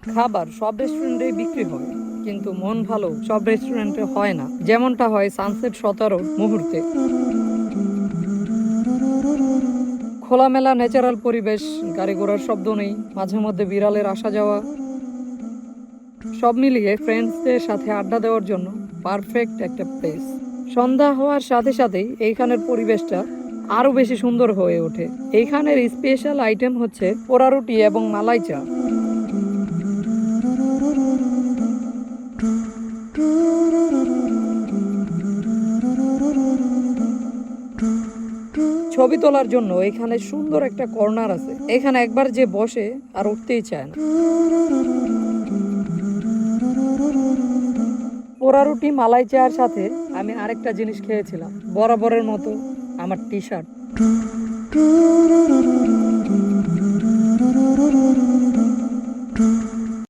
খাবার সব রেস্টুরেন্টে বিক্রি হয়, কিন্তু মন ভালো সব রেস্টুরেন্টে হয় না, যেমনটা হয় সানসেট 17 মুহূর্তে। খোলামেলা ন্যাচারাল পরিবেশ, গাড়ি ঘোড়ার শব্দ নেই, মাঝে মধ্যে বিড়ালের আসা যাওয়া, সব মিলিয়ে ফ্রেন্ডসদের সাথে আড্ডা দেওয়ার জন্য পারফেক্ট একটা প্লেস। সন্ধ্যা হওয়ার সাথে সাথেই এইখানের পরিবেশটা আরো বেশি সুন্দর হয়ে ওঠে। এইখানের স্পেশাল আইটেম হচ্ছে পোড়া রুটি এবং মালাই চা। ছবি তোলার জন্য এখানে সুন্দর একটা কর্নার আছে, এখানে একবার যে বসে আর উঠতেই চায় না। পোড়া রুটি মালাই চার সাথে আমি আরেকটা জিনিস খেয়েছিলাম, বরাবরের মতো আমার টি শার্ট।